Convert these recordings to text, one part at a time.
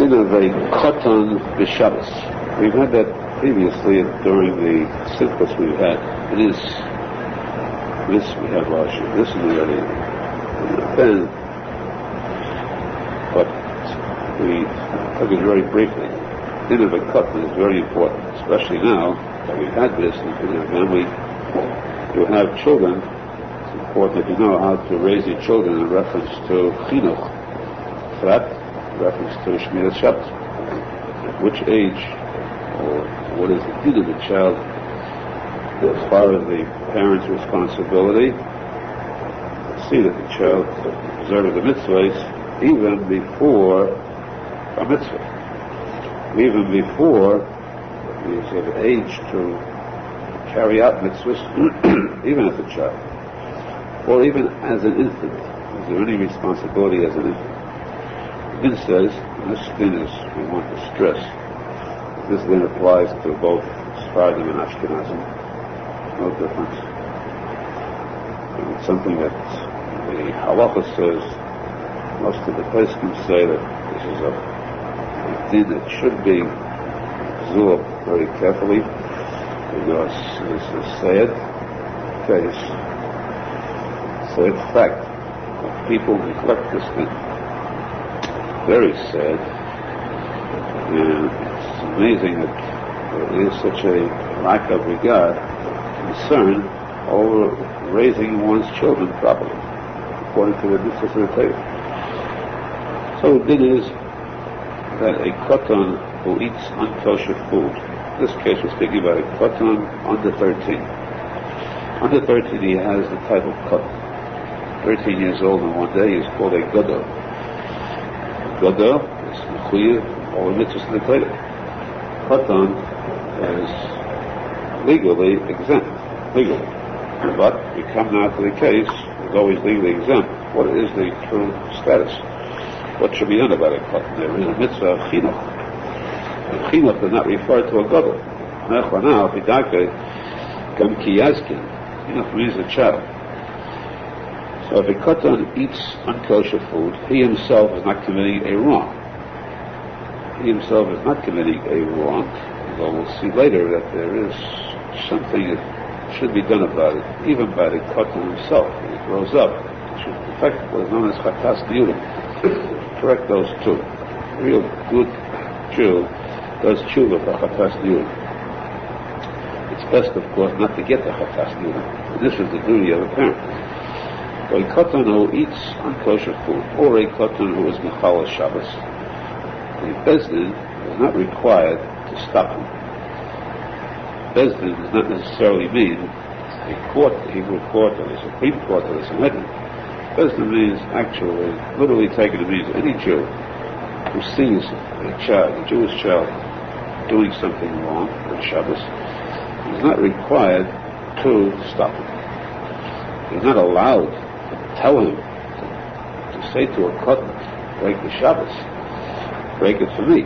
din of a koton b'Shabbos. We've had that previously during the simchas we've had. This we have last year. This is already then, but we took it very briefly. Din of a koton is very important, especially now that we've had this, and family, you have children. It's important that you know how to raise your children in reference to chinuch, frat, in reference to Shmiras Shabbos. At which age, or what is the din of the child as far as the parent's responsibility? See that the child observes the mitzvahs even before a mitzvah, even before he is of age to carry out mitzvahs, even as a child, or even as an infant. Is there any responsibility as an infant? The din says, and this din is, we want to stress, this din applies to both Sephardim and Ashkenazim, no difference. And it's something that the Halacha says, most of the posek say that this is a din that should be absorbed very carefully, because this is sad case, sad fact, that people neglect this thing. Very sad, and it's amazing that there is such a lack of regard, concern over raising one's children properly, according to the mitzvahs of the Torah. So the din is that a koton who eats unkosher food, in this case we're speaking about a koton under 13. Under 13 he has the type of koton. 13 years old and one day he is called a gadol. Gadol is mechuyev all the mitzvahs of the Torah. Koton is legally exempt, legally. But we come now to the case, it's always legally exempt. What is the true status? What should be done about a koton? There is a mitzvah of chinuch. And chinuch does not refer to a gadol. Now, bidake, gam ki yazkin. Chinuch means a child. So if a koton eats unkosher food, he himself is not committing a wrong. He himself is not committing a wrong. Although we'll see later that there is something that should be done about it, even by the koton himself. When he grows up, he should perfect what is known as chatas niyurim. Correct those two. A real good Jew does tshuva for chatas niyurim. It's best, of course, not to get the chatas niyurim. This is the duty of a parent. So a koton who eats unkosher food, or a koton who is mechal Shabbos, the bezdin is not required to stop him. Bezdin does not necessarily mean a court, the Hebrew court, or the Supreme Court, or the Sanhedrin. Bezdin means actually, literally taken, it means any Jew who sees a child, a Jewish child, doing something wrong on Shabbos, is not required to stop him. He's not allowed to tell him, to say to a koton, break the Shabbos, break it for me.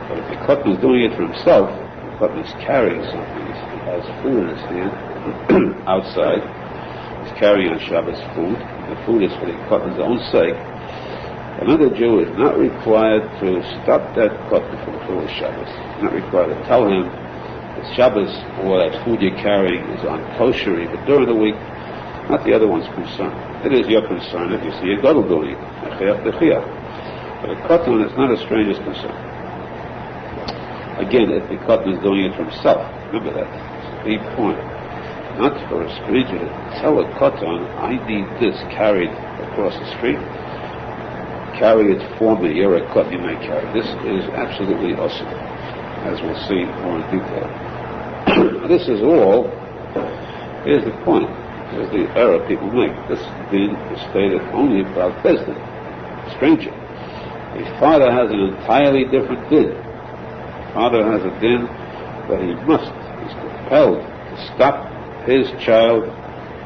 But if the koton is doing it for himself, the koton is carrying something, he has food in his hand, outside, he's carrying on Shabbos food, the food is for the koton's own sake, another Jew is not required to stop that koton from fulfilling Shabbos. He's not required to tell him that Shabbos, or that food you're carrying is unkosher, but during the week, not the other one's concern. It is your concern if you see a gadol doing it. But a koton is not a stranger's concern. Again, if the koton is doing it for himself, remember that. It's a big point. Not for a stranger to tell a koton, I need this carried across the street. Carry it for me. You're a koton, you may carry. This is absolutely awesome, as we'll see more in detail. This is all. Here's the point. Here's the error people make. This din is stated only about bezdin, stranger. A father has an entirely different din. Father has a din that he he's compelled to stop his child,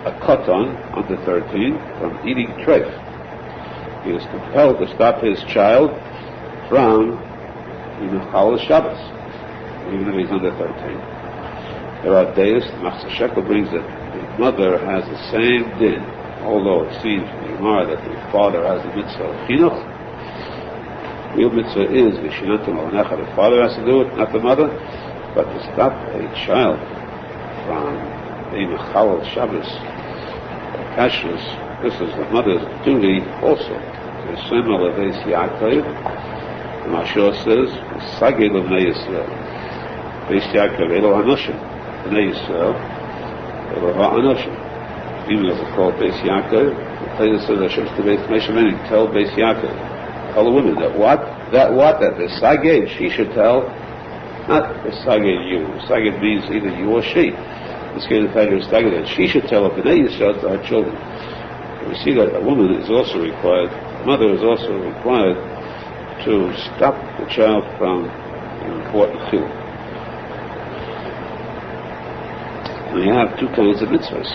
a koton under 13, from eating treif. He is compelled to stop his child from eating Chal Shabbos, even if he's under 13. There are days, the Master Shekel brings that the mother has the same din, although it seems from the Gemara that the father has the mitzvah of chinuch. real mitzvah is v'shinantam al-necha. The father has to do it, not the mother. But to stop a child from being a chalal Shabbos, kashrus, this is the mother's duty also. The same Beis Yaakov, the Mashor says, Sagei L'Bnei Yisrael. Beis Yaakov, Elo Hanoshim. Bnei Yisrael, Elo Hanoshim. Even though it's called Beis Yaakov, the Torah says, Hashem to Beis Moshe Feinstein, tell Beis Yaakov, tell the women that that the Sagei, she should tell, not the Sagei you. Sagei means either you or she. In this case, the fact is Sagei that she should tell Bnei Yisrael to her children. We see that a woman is also required, a mother is also required to stop the child from an important kiruv. We have two kinds of mitzvahs.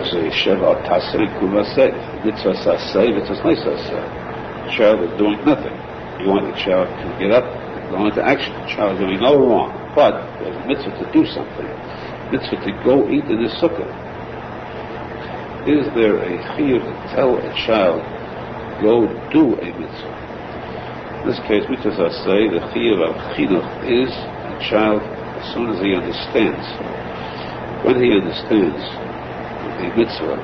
Say Sheva Tasei Kuvasei. Mitzvah Sasei, mitzvah Sasei. The child is doing nothing. You want the child to get up, go into action. The child is doing no wrong, but there's a mitzvah to do something. Mitzvah to go eat in the sukkah. Is there a chiyuv to tell a child, go do a mitzvah? In this case, mitzvah say the chiyuv of chinuch is the child as soon as he understands. When he understands the mitzvah,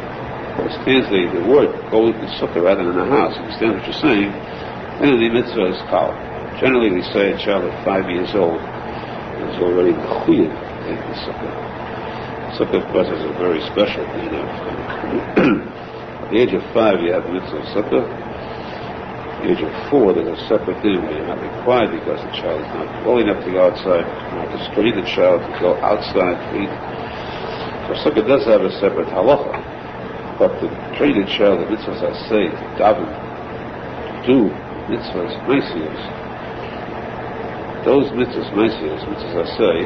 understands the word, go in the sukkah rather than in the house, understands what you're saying, then the mitzvah is chal. Generally, we say a child at 5 years old is already chiyuv in the sukkah. Sukkah, of course, is a very special thing. At the age of 5, you have the mitzvah of sukkah. At the age of 4, there's a separate thing where you're not required because the child is not old enough to go outside. You have to train the child to go outside to eat. So sukkah does have a separate halacha. But to train the child, the mitzvahs I say, to daven, to do mitzvahs, maasiyos. Those mitzvahs, maasiyos, mitzvahs I say,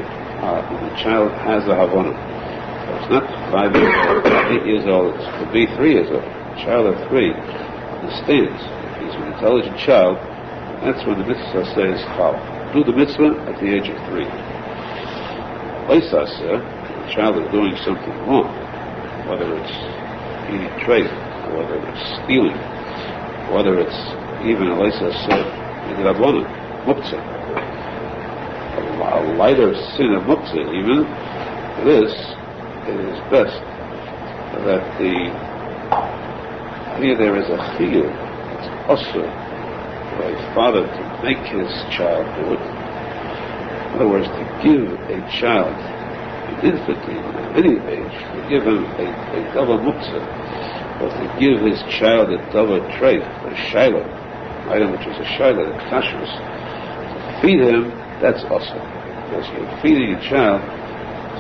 when the child has a havana. It's not 5 years old, 8 years old, it could be 3 years old. A child at 3 understands. If he's an intelligent child, that's when the mitzvah say is chal. Do the mitzvah at the age of 3. Leisa said, the child is doing something wrong, whether it's eating treif, whether it's stealing, whether it's even, Leisa said, midrabbanan, muktzah. A lighter sin of muktzah, even, this, it is best that here there is a chiyuv, it's also for a father to make his child do it. In other words, to give a child, an infant at any age, to give him a double muktzah, or to give his child a double treif, a shiloh, item which is a shiloh, a kashrus, to feed him, that's also. Because you're feeding a child,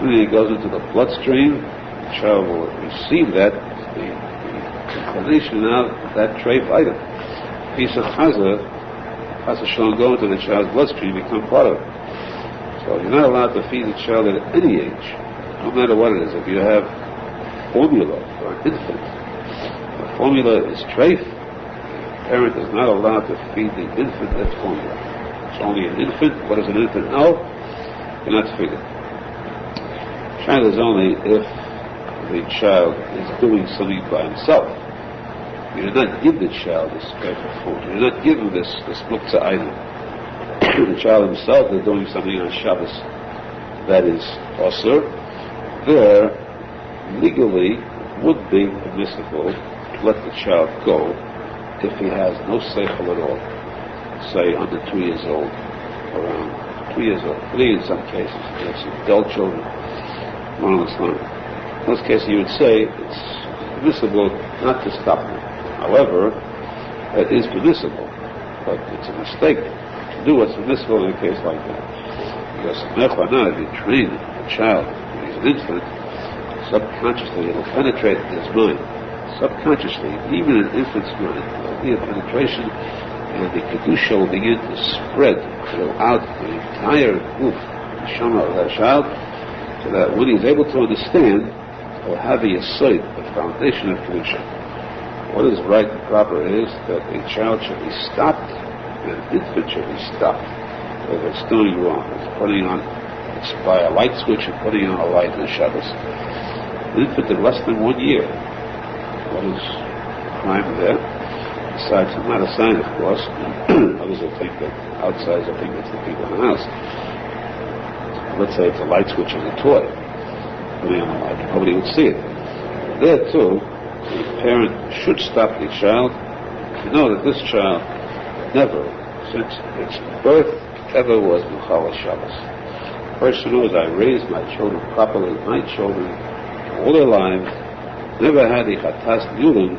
when he goes into the bloodstream, the child will receive that, the inclination of that treif item. A piece of chazah shall go into the child's bloodstream, become part of it. So you're not allowed to feed the child at any age, no matter what it is. If you have formula for an infant, the formula is treif, the parent is not allowed to feed the infant that formula. It's only an infant. What does an infant know? You're not to feed it. Child is only if the child is doing something by himself. You do not give the child this type of food. You do not give him this muktzah item. The child himself is doing something on Shabbos that is asur. There, legally, would be permissible to let the child go if he has no seichel at all. Say under 2 years old, around 2 years old, 3 in some cases. You have some adult children. In those cases, you would say it's permissible not to stop them. However, it is permissible, but it's a mistake to do what's permissible in a case like that. Because if you train a child when he's an infant, subconsciously it will penetrate his mind. Subconsciously, even in an infant's mind, there will be a penetration, and the kedusha will begin to spread throughout the entire goof, the shama of that child, so that when he's able to understand, he'll have the yesod, the foundation of kedusha. What is right and proper is that a child should be stopped, and an infant should be stopped. If it's doing wrong, it's it's by a light switch and putting on a light in Shabbos. An infant in less than 1 year, what is crime there? Besides, I'm not a sign, of course. Others will think that outsiders will think it's the people in the house. Let's say it's a light switch in a toy. Nobody would see it. There too, the parent should stop the child to know that this child never, since its birth, ever was Mechala Shabbos. The person knows I raised my children properly. My children, all their lives, never had the Chatas Yulim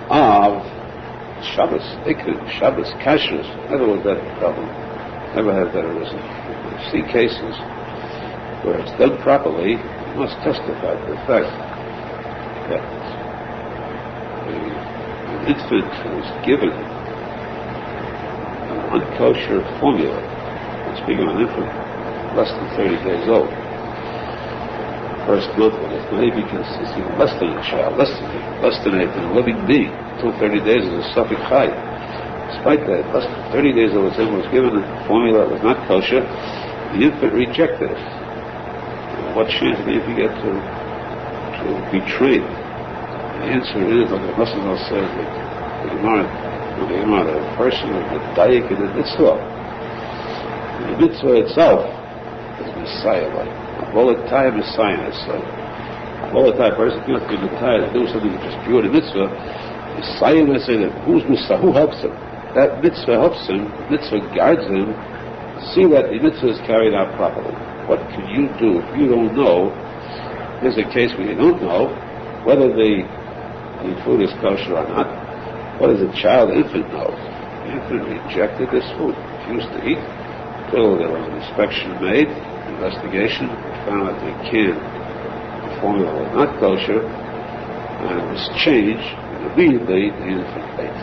of Shabbos, Ikrim, Shabbos, Kashrus. Never was that a problem. Never had that arisen. You see cases where it's done properly, you must testify to the fact that an infant is given an unkosher formula. I'm speaking of an infant less than 30 days old. First month when it's maybe consisting of less than a child, less than a living being. Until 30 days is a suffix chai. Despite that, less than 30 days old, someone was given a formula that was not kosher, the infant rejected it. What chance do you get to be trained? The answer is, like the Rosenfeld says, that the person of the tzadik in the mitzvah. The mitzvah itself is Messiah-like. All the time Messiah is like. All the time, a person cannot be Messiah to do something which is pure in the mitzvah. Messiah will say that who's Messiah? Who helps him? That mitzvah helps him. The mitzvah guides him. See that the mitzvah is carried out properly. What can you do if you don't know? There's a case where you don't know whether the food is kosher or not. What does a child, infant, know? The infant rejected this food, refused to eat, until there was an inspection made, investigation, found that the formula was not kosher, and it was changed, and immediately the infant ate.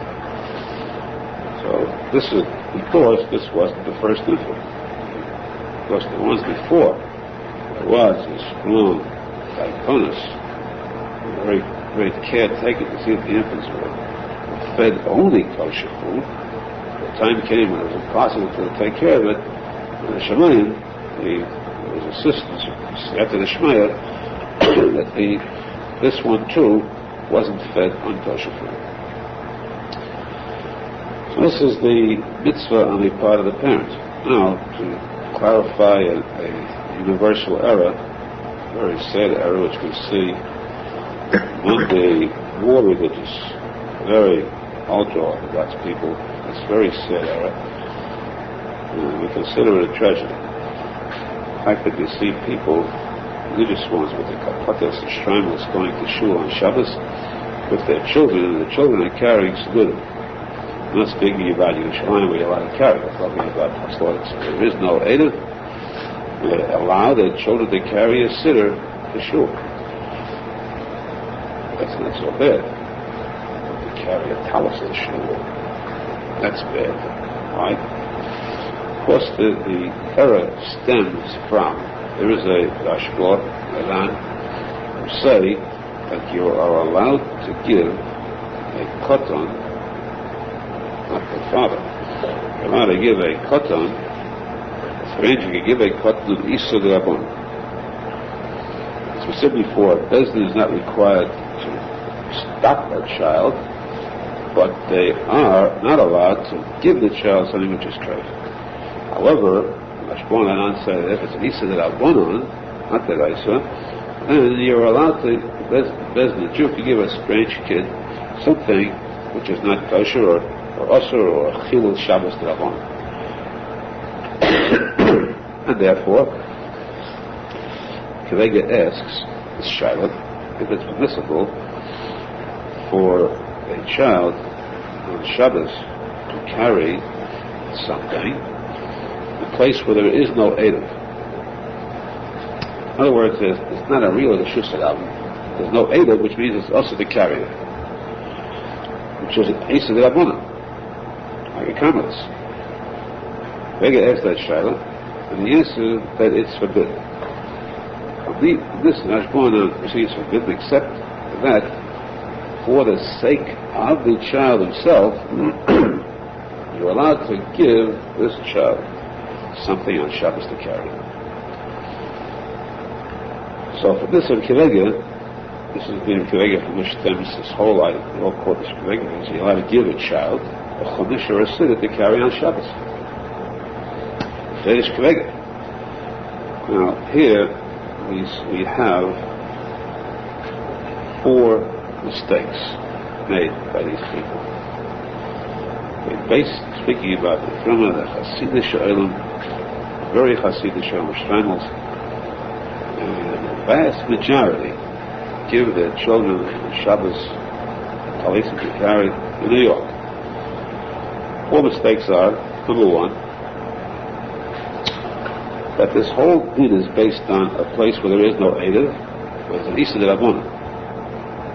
So this is because this wasn't the first infant. Because the ones before, there was a strong diaconus, very great care taken to see that the infants were fed only kosher food. The time came when it was impossible to take care of it. And the Shemayim, there was assistance after the Shemaya, that this one too wasn't fed on kosher food. So this is the mitzvah on the part of the parent. Now, to clarify a universal error, a very sad error which we see among the more religious, very ultra-Orthodox people. It's a very sad error. We consider it a tragedy. The fact that you see people, religious ones with the kapatas and shtreimels going to shul on Shabbos with their children, and the children are carrying Shulchan. I'm not speaking about Yerushalmi where you're allowed to carry. I'm talking about apostolics. There is no Eidah. They allow their children to carry a siddur to shul. That's not so bad. To carry a talis to shul, that's bad. Right? Of course, the error stems from, there is a Rashba, Aharon, who say that you are allowed to give a koton, not the father. You're allowed to give a koton, you can give a koton of Isa de Rabon. As we said before, Bezdin is not required to stop a child, but they are not allowed to give the child something which is treif. However, Rashbon Aharon said that if it's an Isa de Rabon, not the Isa, then you're allowed to, Bezdin, the Jew can give a strange kid something which is not kosher or Osir or Chilul Shabbos D'Rabon. And therefore, Kavega asks this child if it's permissible for a child on Shabbos to carry something in a place where there is no Eidah. In other words, it's not a real Reshus Adam. There's no Eidah, which means it's also to carry it, which is Isa D'Rabon. Like a commerce. Vega asked that Shaila, and the answer is that it's forbidden. This Rashbon proceeds forbidden, except that for the sake of the child himself, you're allowed to give this child something on Shabbos to carry. So for this Kivega, this has been Kavega from which stems this whole life, the whole corpus Kavega, is you're allowed to give a child a chumash or a siddur to carry on Shabbos. Finish Kavega. Now, here we have 4 mistakes made by these people. Speaking about the Frama, the Chassidish Olam, very Chassidish Olam Shreinels, and the vast majority give their children Shabbos talisim to carry in New York. 4 mistakes are, number 1, that this whole din is based on a place where there is no Eidah, where there's an Isa de Rabbanan.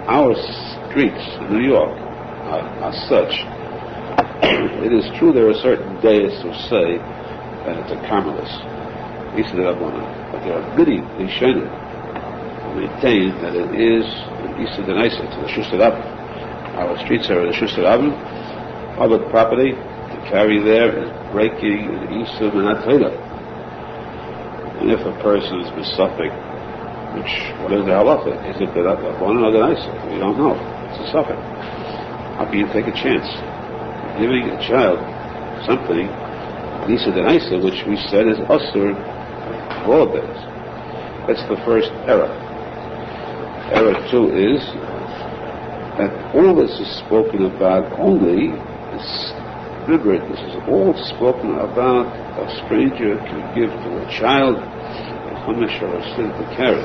Our streets in New York are such. It is true there are certain deists who say that it's a Carmelist, Isa de Rabbanan, but there are many Rishonim who maintain that it is an Isa de Naisa, to the Shusar Rabban. Our streets are the Shusar Rabban. Public property to carry there is breaking an Isa Menat Torah. And if a person is misafik, what is the halacha? Is it the Rabbanan or the Naisa? We don't know. It's a suffix. How can you take a chance? Giving a child something, Nisa the Naisa, which we said is Asur all days. That's the first error. Error 2 is that all this is spoken about only, remember, this is all spoken about a stranger can give to a child a chumash or a siddur to carry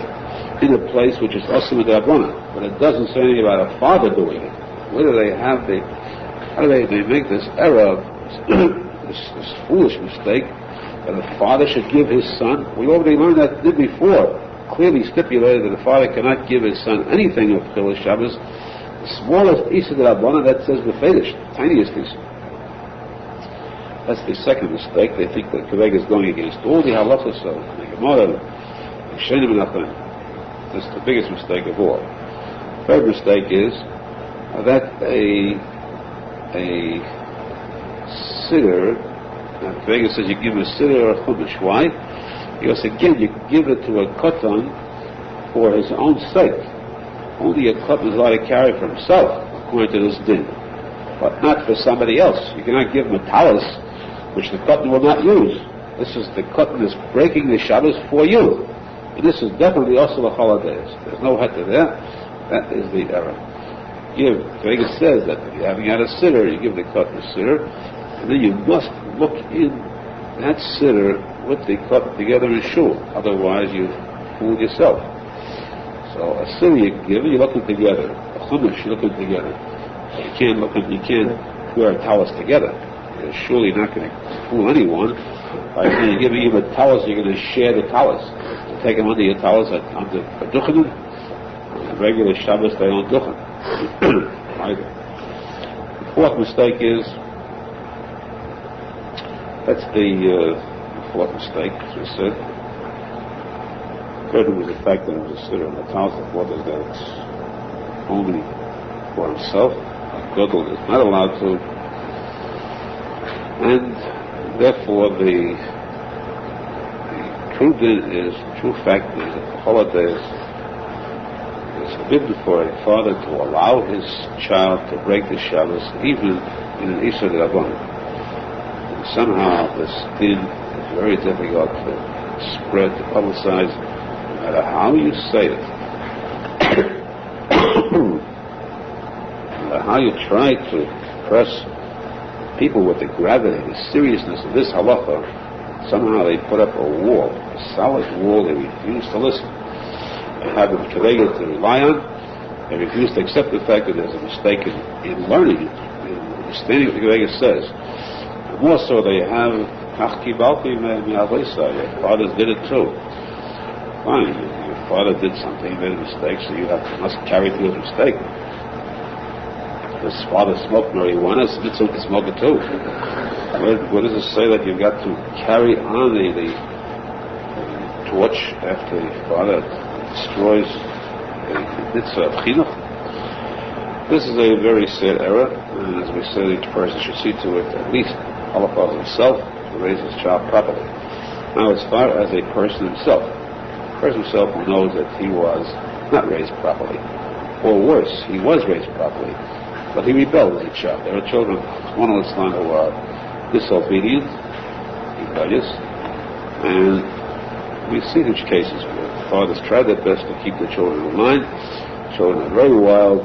in a place which is Asur D'Rabbanan, but it doesn't say anything about a father doing it. Whether they have how do they make this error, this foolish mistake, that a father should give his son? We already learned that before. Clearly stipulated that the father cannot give his son anything of Chilul Shabbos. The smallest Isa de Rabbanan, that says the Fedish, the tiniest Isa. That's the second mistake. They think that Kavega is going against all the halachas of the Gemara, the Shenim Menachem. That's the biggest mistake of all. Third mistake is that a siddur, Kavega says you give a siddur or a chumash. Why? Because again, you give it to a katan for his own sake. Only a katan is allowed to carry for himself, according to this din, but not for somebody else. You cannot give him a talis which the katan will not use. This is the katan is breaking the Shabbos for you. And this is definitely also the holidays. There's no heter there. That is the error. Kavega says that if you're having out a siddur, you give the katan a siddur, and then you must look in that siddur with the katan together in shul. Otherwise, you fool yourself. So a siddur you give, you're looking together. A chumash, you're looking together. You can't wear towels together. Surely you're not going to fool anyone. By you're giving him a towels, you're going to share the towels. You take them under your towels under duchenim. On regular Shabbos, they don't duchen. Right? The fourth mistake is, that's the fourth mistake, as we said. The third one was the fact that it was a siddur on the towels. The fourth is that it's only for himself. A gadol is not allowed to. And therefore the true fact is that the holidays is forbidden for a father to allow his child to break the Shabbos even in an Isur D'Rabbanan. Somehow this din is very difficult to spread, to publicize, no matter how you say it. No matter how you try to press people with the gravity, the seriousness of this halacha, somehow they put up a wall, a solid wall. They refuse to listen. They have the Kavega to rely on. They refuse to accept the fact that there's a mistake in learning, in understanding what the Kavega says. And more so, they have your fathers did it too. Fine, your father did something, he made a mistake, so you must carry through his mistake. His father smoked marijuana, so it's okay to smoke it too. Where does it say that you've got to carry on the torch after the father destroys the mitzvah of chinuch? This is a very sad error, and as we said, each person should see to it at least halacha himself to raise his child properly. Now, as far as a person himself who knows that he was not raised properly, or worse, he was raised properly, but he rebelled as a child. There are children, one of Islam, who are disobedient, rebellious, and we see such cases where fathers try their best to keep the children in line. Children are very wild.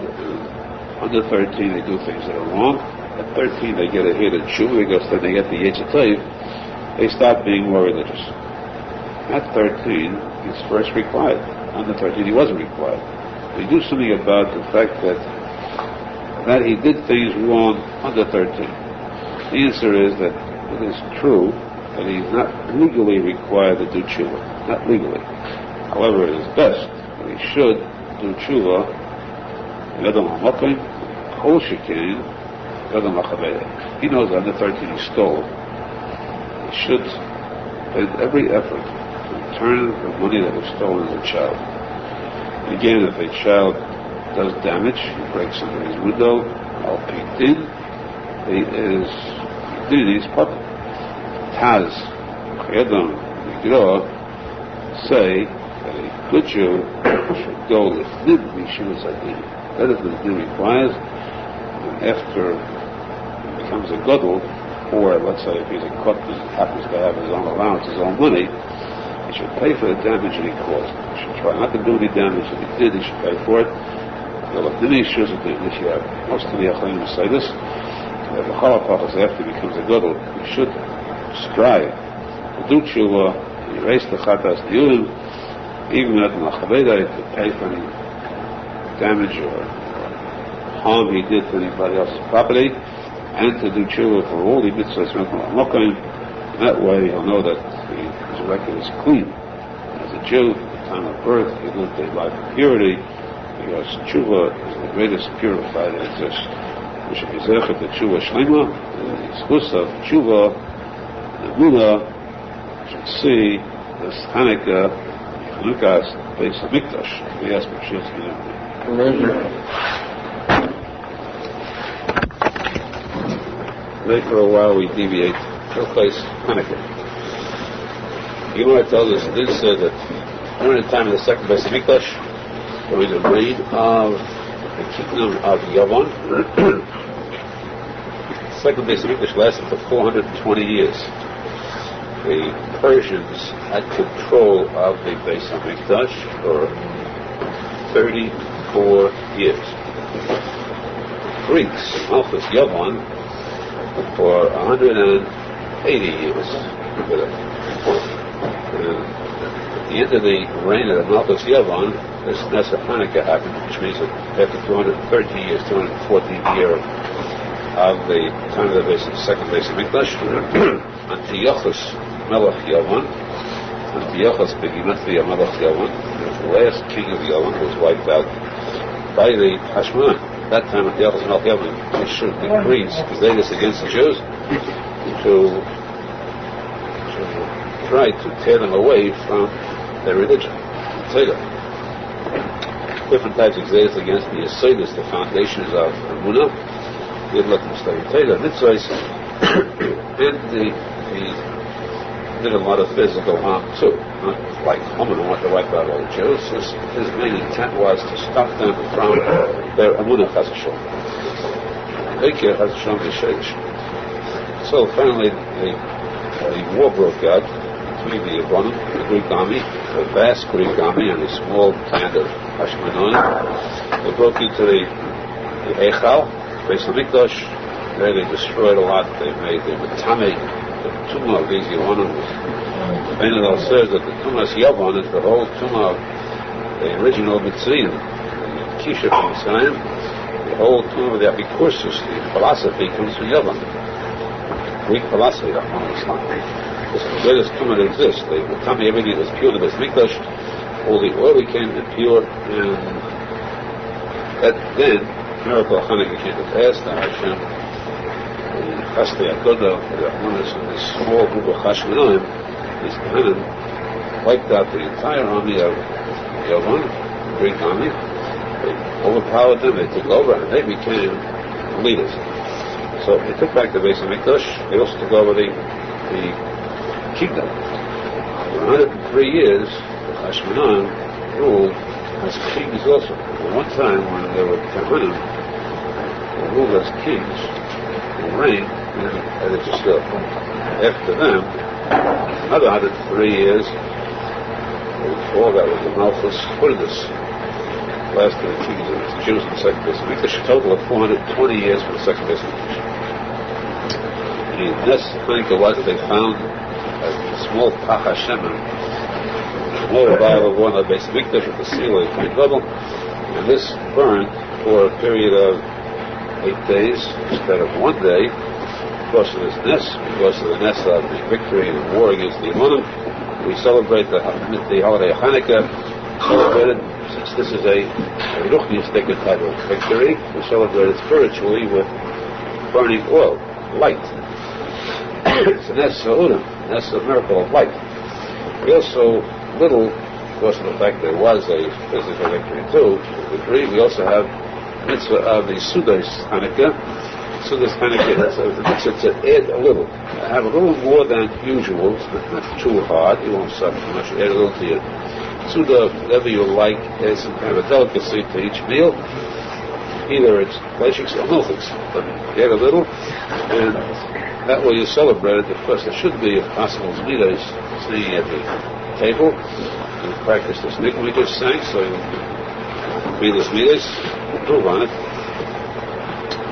Under 13, they do things that are wrong. At 13, they get a hit of Teshuva because then they get the Yetzirah. They start being more religious. At 13, he's first required. Under 13, he wasn't required. We do something about the fact that he did things wrong under 13. The answer is that it is true that he's not legally required to do tshuva. Not legally. However, it is best that he should do tshuva. He knows that under 13 he stole. He should spend every effort to return the money that was stolen as a child. Again, if a child does damage, he breaks somebody's window, he's puppet. Taz, Chayadam, Migro say that a good Jew should go with Nid Mishivas Adin. That is what the Din requires. And after he becomes a Gadol, or let's say if he's a Kot and happens to have his own allowance, his own money, he should pay for the damage that he caused. He should try not to do any damage that he did, he should pay for it. Most of the Acharim say this. The Chalapachas, after he becomes a Gadol, he should strive to do tshuva, erase the chatas diurim, even at Machaveda, to pay for any damage or harm he did to anybody else's property, and to do tshuva for all the mitzvahs. That way he'll know that his record is clean. As a Jew, at the time of birth, he lived a life of purity, because tshuva is the greatest purifier that exists. We should be zechet to tshuva shlema, the schus of tshuva, the Mula should see this Hanukkah's base of Mikdash. We ask Mashiach to be there. For a while we deviate to a place Hanukkah. You know, I told us, this said that during the time of the second base of Mikdash, during the reign of the kingdom of Yavon, the second base of Mikdash lasted for 420 years. The Persians had control of the Beis HaMikdash for 34 years. Greeks, Malchus Yavon, for 180 years. And at the end of the reign of Malchus Yavon, this Nessa Hanukkah happened, which means that after 230 years, 214th year of the time of the second Beis HaMikdash, Antiochus Melech Yavon, Antiochus Begimatria Melech Yavon, the last king of Yavon, was wiped out by the Hashmonaim. That time Antiochus Melech Yavon issued decrees, Xeris against the Jews, to try to tear them away from their religion. Different types of Xeris against the Yesodis, the foundations of Emunah, Yidlat Mustarim Teda, Mitzvahs, and he did a lot of physical harm too. Not like Haman wanted to wipe out all the Jews. His main intent was to stop them from their Emunah Chas V'Shalom. So finally the war broke out between the Aharon, the Greek army, the vast Greek army, and a small band of Hashmonaim. They broke into the Eichal, Beis HaMikdash. There they destroyed a lot. They made the Matame, the Tumah of these Yehonim. Menachem says that the Tumah Yavon is the whole Tumah of the original Mitzrayim, the Kisha from Mitzrayim. The whole Tumah of the Apikursus, the philosophy, comes from Yavon. Greek philosophy, that's one of Islam. This is the greatest Tumah that exists. The Matame, everything was pure, the Beis Mikdash, all the oil became impure, and then miracle of Hanukkah came to pass. That Hashem, the Chassidut Yaakov, the small group of Hashmonaim, these Kohanim, wiped out the entire army of Yavon, the Greek army. They overpowered them, they took over, and they became leaders. So they took back the Beis HaMikdash. They also took over the kingdom. For 103 years, the Hashmonaim ruled as kings also. At one time when there were Kohanim, who ruled as kings, who reigned in Israel. After them, another 103 years, before that was the Malchus Hurdas, last of the kings of the Jews in the second base of Mikdash, a total of 420 years for the second base of Mikdash. The Nes Hanukkah was that they found a small Pach Hashem, a small vial of one of the base of Mikdash with the seal of the Kohen Gadol, and this burned for a period of 8 days instead of 1 day, because of this Nes, because of the Nes of the victory in the war against the Amonim. We celebrate the holiday Hanukkah, celebrated, since this is a ruchnistic type of victory, we celebrate it spiritually with burning oil, light. It's a Nes Sa'udim, Nes a miracle of light. We also, little, because of the fact there was a physical victory too, we also have mitzvah of the Sudas Hanukkah. Sudas Hanukkah is the mitzvah to add a little. Have a little more than usual, not too hard, you won't suffer too much, add a little to your Suda, whatever you like, as some kind of a delicacy to each meal. Either it's fleishiks or milchiks, but add a little, and that way you celebrate it. Of course, there should be, if possible, midas singing at the table. You practice this nick we just sang, so you read this midas, improve on it.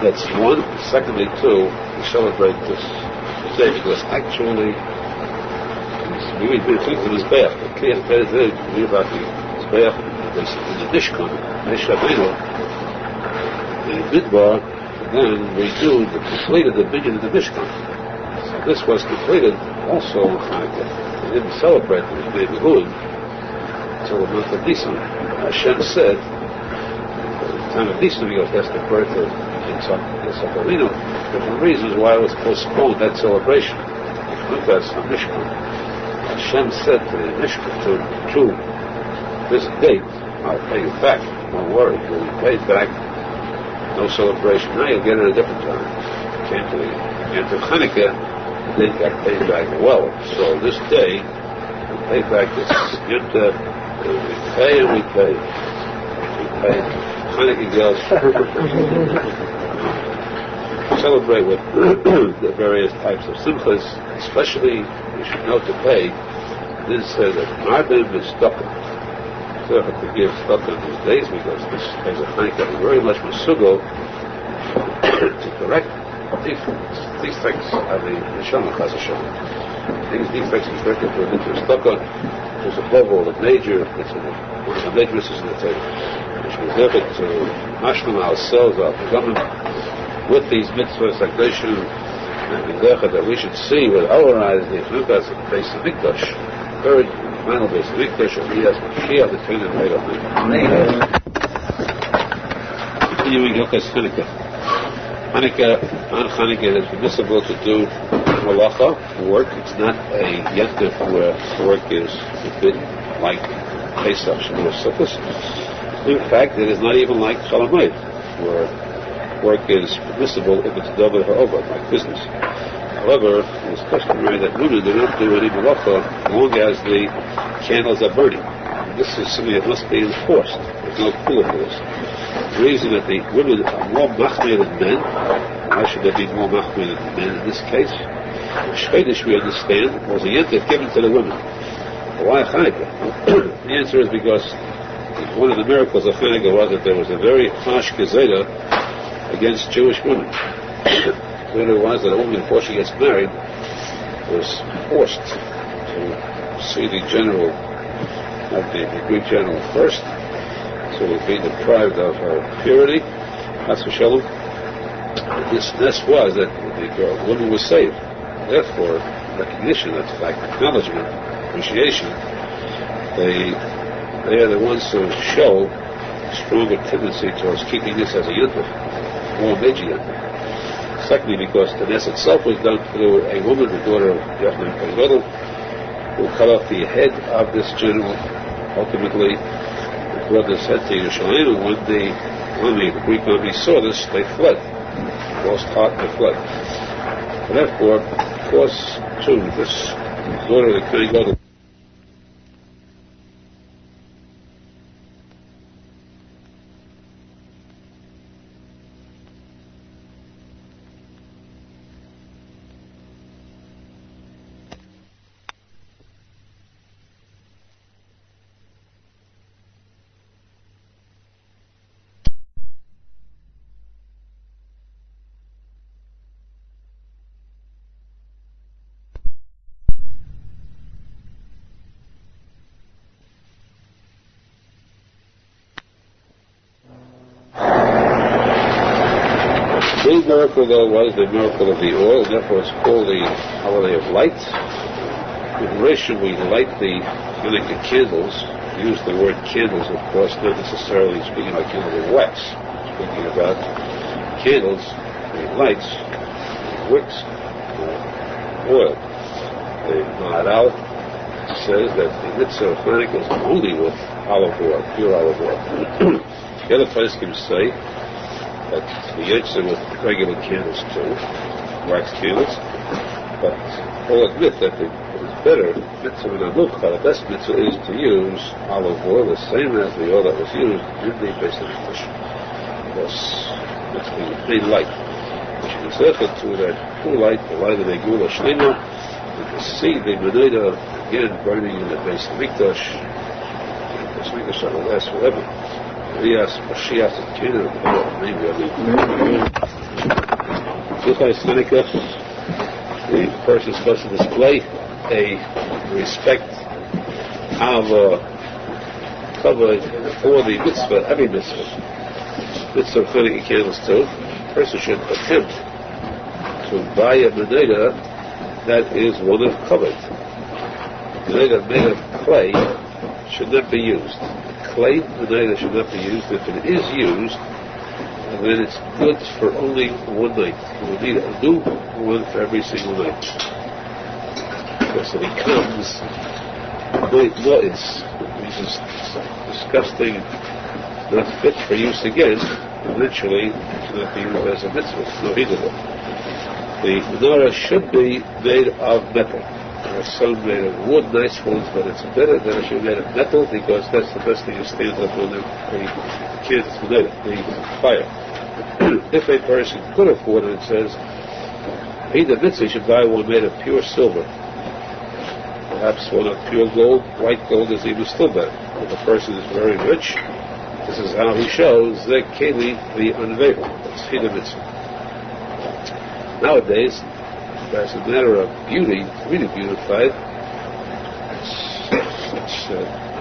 That's one. Secondly, too, we celebrate this day because actually we read the things of the Mizbeach. We read about the Mizbeach in the Mishkan, Meshavenu, the Midbar, then we completed the binyan in the Mishkan. So this was completed also on Hanukkah. We didn't celebrate the Be'Behuim until the month of Nisan. Hashem said, at the time of Nisan, because that's the birth of Yitzhak Avinu, different reasons why it was postponed, that celebration. That's the Mishkan. Hashem said to the Mishkan, to this date, I'll pay you back. Don't worry, you'll be paid back. No celebration. Now you'll get it at a different time. Came to Hanukkah, they got paid back well. So this day, we pay back this Yenta, we pay and we pay. We pay Hanukkah girls. Celebrate with the various types of simchas, especially you should know to pay. This says that Marbim is stuck. So if to give stuck on these days because this is a Hanukkah very much masugo to correct defects of the Neshama Chas Hashem. These defects are corrected to a mitzvah stuck on, which is above all the major, it's one of the major mitzvahs in the Torah. Which we deserve it to mashlim ourselves, our government, with these mitzvahs, Sakdashim, and the that we should see with our eyes the Chanukas of the base of Mikdash, third final base of Mikdash, and he has Mashiach, the King and Made of Amen. Continuing Yokas Hanukkah. On Hanukkah, it is permissible to do Halacha, work. It's not a Yentif where work is forbidden, like Pesach, Shavuot, Sukkot. In fact, it is not even like Chalamayit, where work is permissible if it's double or over, like business. However, it is customary that women do not do any malacha as long as the candles are burning. This is something that must be enforced. There's no clue for this. The reason that the women are more machmir than men, why should they be more machmir than men in this case? Shvedish, we understand, was a yentif given to the women. Why Hanukkah? The answer is because one of the miracles of Hanukkah was that there was a very harsh gezerah against Jewish women. What it was that a woman, before she gets married, was forced to see the general, not the Greek general first, so would be deprived of her purity. That's for Shalom. This was that the woman was saved. Therefore, recognition, that's fact, acknowledgement, appreciation, they are the ones who show a stronger tendency towards keeping this as a yontif, more major yontif. Secondly, because the Nes itself was done through a woman, the daughter of Yochanan Kohen, who cut off the head of this general. Ultimately, the brothers head to Yerushalmi, and when the Greek army saw this, they fled. Lost heart, they fled. And therefore, of course, too, this daughter of the Kohen miracle, though, was the miracle of the oil, and therefore it's called the holiday of light. In Rishon, we light the Hanukkah candles. We use the word candles, of course, not necessarily speaking about candles of wax. Speaking about candles, the lights, wicks, oil. The Arizal says that the mitzvah of Hanukkah is only with olive oil, pure olive oil. The other poskim say that the yetzer with regular candles too, wax candles, but all admit that it is better, mitzvah and anucha, the best mitzvah is to use olive oil, the same as the oil that was used in the Beis Hamikdash. Because it's the main light. Which is referred to that full light, the light of the Gula Shlema, and to see the Menachem again burning in the Beis Hamikdash. The Beis Hamikdash that will last forever. Mashiach and Canaan, maybe the person is supposed to display a respect of cover for the mitzvah, every mitzvah. Mitzvah of Hanukkah candles too. A person should attempt to buy a Menachem that is one of covered. Menachem made of clay should not be used. Clay Menachem should not be used. If it is used, then it's good for only one night. You will need a new one for every single night. Because it becomes noise, which is disgusting, not fit for use again. Eventually, it should not be used as a mitzvah. No heat of it. The menorah should be made of metal. There are some made of wood, nice ones, but it's better that it should be made of metal because that's the best thing that stands up on the fire. If a person could afford it, it says, he the mitzvah should buy one made of pure silver. Perhaps one of pure gold, white gold is even still better. If a person is very rich, this is how he shows the keli, the unveiled. That's he the mitzvah. Nowadays, as a matter of beauty, really beautified, it's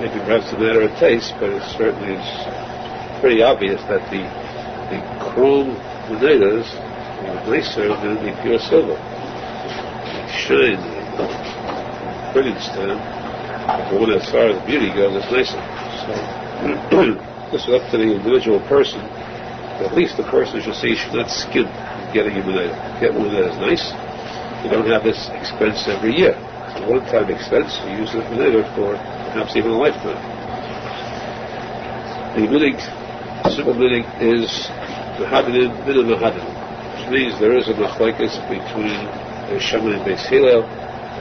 maybe perhaps a matter of taste, but it certainly is pretty obvious that the chrome Menachos are nicer than the pure silver. They shine, the brilliance to them. The one as far as beauty goes is nicer. So this is up to the individual person. At least the person should see should not skimp getting a Menachem. Get one that is nice. You don't have this expense every year. It's a one-time expense. You use the Menachem for perhaps even a lifetime. The simple meaning is Mehadin, which means there is a machlekes between Yerushalmi and Beis Hillel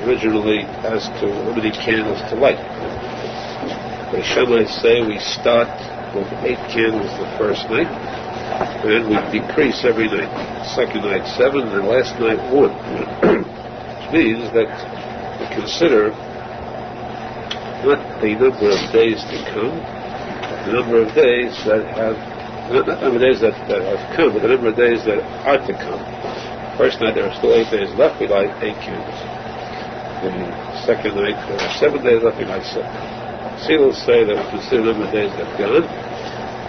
originally as to how many candles to light. The Yerushalmi say we start with 8 candles the first night, and we decrease every night. Second night 7, and last night 1. Which means that we consider not the number of days to come, the number of days that have, not the number of days that have come, but the number of days that are to come. First night there are still 8 days left, we light 8 candles. The second night there are 7 days left, we light 7. Seals say that we consider the number of days that have gone,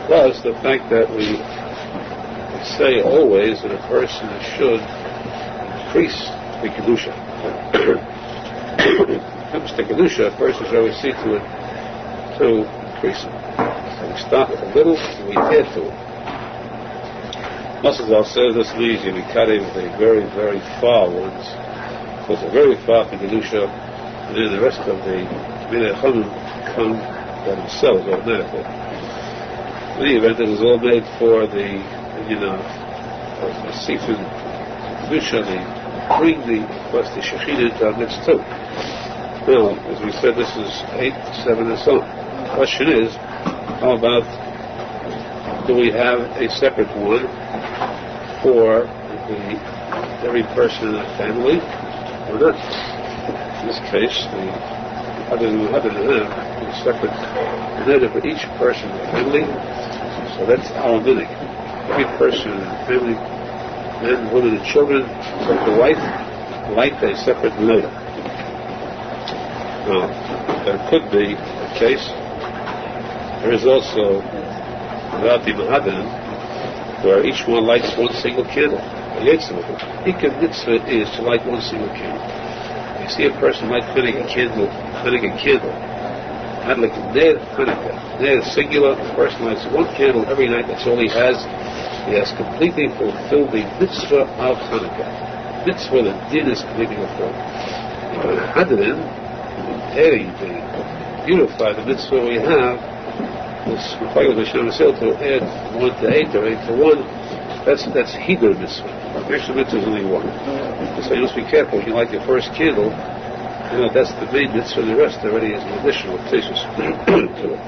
plus the fact that we say always that a person should increase the kedusha. When it comes to kedusha, a person should always see to it to increase it. So we start with a little and we add to it. Arizal says this means you be cutting the very, very far ones, because they're very far from kedusha, and then the rest of the Menachem come by themselves automatically. In any event, it is all made for the Sifin Kedusha, they bring the Shekhinah into our midst too. Now, as we said, this is 8, 7, and so on. The question is, how about, do we have a separate one for every person in the family, or not? In this case, other than have a separate Menachem for each person in the family, so that's our Menachem. Every person in the family, men, women, and children, except the wife, light a separate Menachem. Now, there could be a case. There is also, without the Menachem, where each one lights one single candle. Ikar mitzvah is to light one single candle. You see a person lighting a candle, not like Ner Hanukkah. Ner singular, the person lights one candle every night, that's all he has. He has completely fulfilled the mitzvah of Hanukkah. Mitzvah, the din is completely fulfilled. Hadarin, to unify the mitzvah we have, is to add 1 to 8 or 8 to 1. That's Hebrew mitzvah. The extra mitzvah is only one. So you must be careful. If you light your first candle, that's the main mitzvah. The rest already is an additional tissues to it.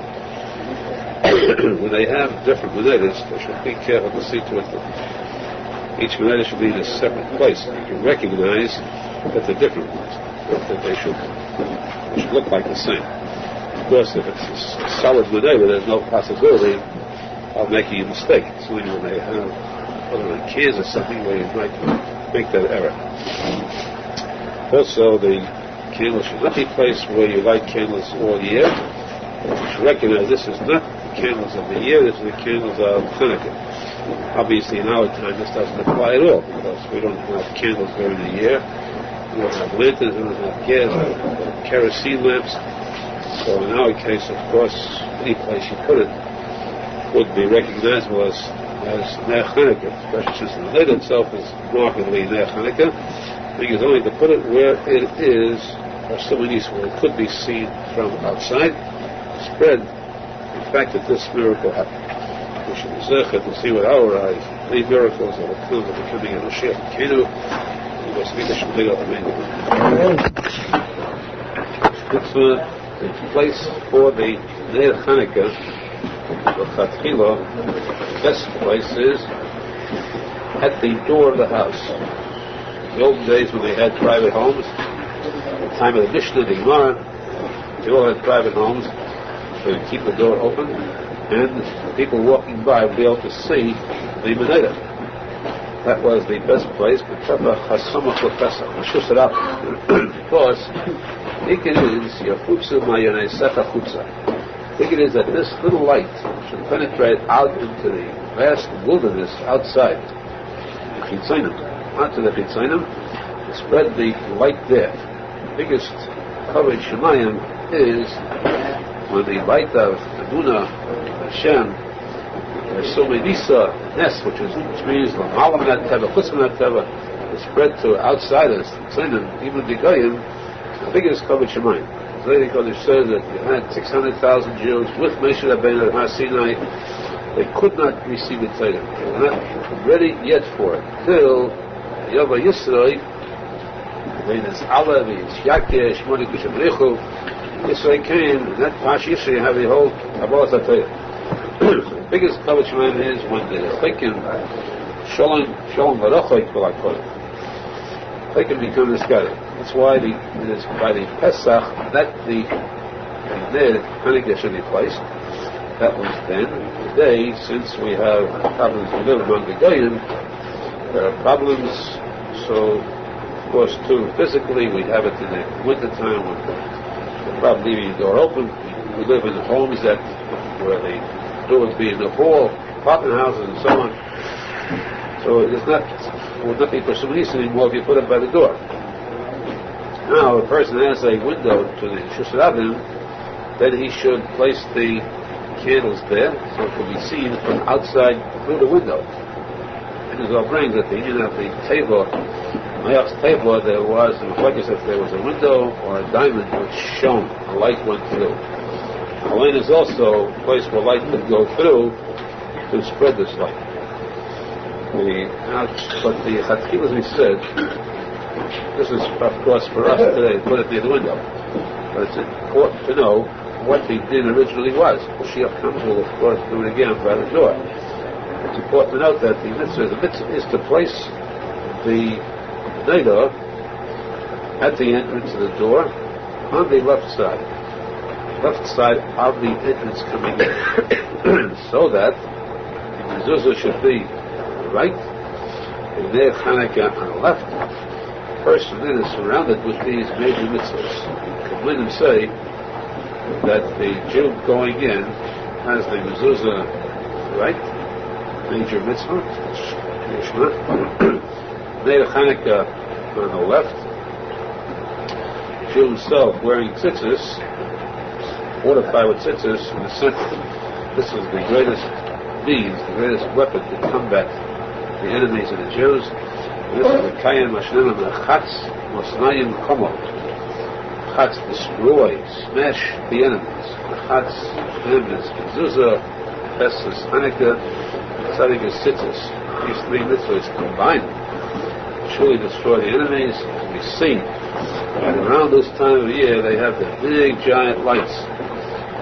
When they have different menadas, they should be careful to see to it that each menada should be in a separate place. You can recognize that they're different ones, that they should look like the same. Of course, if it's a solid menada, there's no possibility of making a mistake. It's only when they have other than cans or something where you might make that error. Also, the candle should not be placed where you light candles all year. You should recognize this is not the candles of the year, this is the candles of Hanukkah. Obviously, in our time, this doesn't apply at all because we don't have candles during the year. We don't have lanterns, we don't have gas, we don't have kerosene lamps. So in our case, of course, any place you put it would be recognizable as Ner Hanukkah, especially since the lid itself is markedly Ner Hanukkah. I think it's only to put it where it is, or somewhere where it could be seen from outside, spread the fact that this miracle happened. We should be zeichet to see with our eyes the miracles that will come with the coming of Moshe Feinstein. We must be the Shulchan Amen. It's the place for the Ner Hanukkah. The best place is at the door of the house. In the old days when they had private homes, at the time of the Mishnah, the Gemara, they all had private homes, so you keep the door open, and people walking by would be able to see the Menachem. That was the best place, because it is your chutza mayonesecha chutza. I think it is that this little light should penetrate out into the vast wilderness outside the Chitzonim, onto the Chitzonim, and spread the light there. The biggest coverage Shemayim is when the light of Emunah, Hashem, Nisa, Nes, which means L'malam Nat Teva, Chutzim Nat Teva, is spread to outsiders, Chitzonim, even the Goyim, the biggest coverage Shemayim. The Lady Kodesh says that you had 600,000 Jews with Moshe Rabbeinu at Har Sinai. They could not receive the Torah. They were not ready yet for it. Till Yova Yisroi, when it's Allah, it's Yakeh, Shmoni Kushabrichu, Yisroi came, and that Pash Yisroi have the whole Kabbalah Torah. The biggest coverage man is when the Chekim, Shalom Baruch, like call it. Chekim become this guy. That's why it is by the Pesach that the Hanukkah should be placed. That was then. Today, since we have problems we live among the Goyim, there are problems. So, of course, too, physically, we have it in the winter time when the problem leaving the door open. We live in homes that where the door would be in the hall, apartment houses, and so on. So it would not be pursuing anymore if you put it by the door. Now, if a person has a window to the Shusharabim, then he should place the candles there so it can be seen from outside through the window. And Arizal brings that the union of the table, Mayach's table, there was, in Mephlekes, if there was a window or a diamond which shone, a light went through. The lane is also a place where light could go through to spread this light. But the Chatchil, as we said, this is, of course, for us today, put it near the window. But it's important to know what the din originally was. Mashiach comes, will, of course, do it again by the door. It's important to note that the mitzvah is to place the Neder at the entrance of the door on the left side of the entrance coming in, so that the mezuzah should be right, the Ner Hanukkah on the left. The person then is surrounded with these major mitzvahs. Let him say that the Jew going in has the mezuzah right, major mitzvah, made a Hanukkah on the left, Jew himself wearing tzitzis, fortified with tzitzis in the center. This is the greatest means, the greatest weapon to combat the enemies of the Jews. And this is the Kayim Ashnenim Chatz Mosnayim Komot. Chatz destroy, smash the enemies. The Chatz is Mezuzah, Festus Hanukkah, Tzadik is tzitzis. These three mitzvahs combined truly destroy the enemies. We see that around this time of the year they have the big giant lights,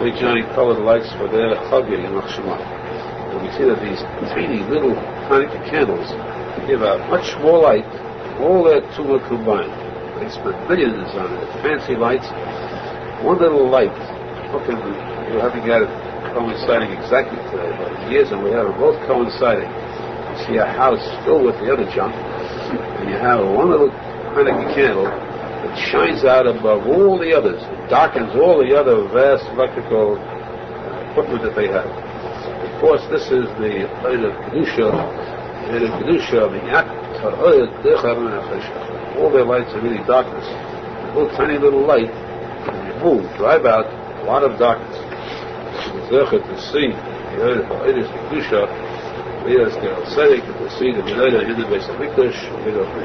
big giant colored lights for their chagig and Machshemah. And we see that these tiny little Hanukkah candles give out much more light, all that tumah combined. They spend millions on it, fancy lights. One little light, you haven't got it coinciding exactly today, but in years and we have it both coinciding. You see a house filled with the other junk, and you have one little Hanukkah candle that shines out above all the others, it darkens all the other vast electrical equipment that they have. Of course, this is the Erev Kedusha, the all their lights are really darkness. A little tiny little light can remove, drive out a lot of darkness. To see the Erev Kedusha, to see the Menachem Mendel Schneerson.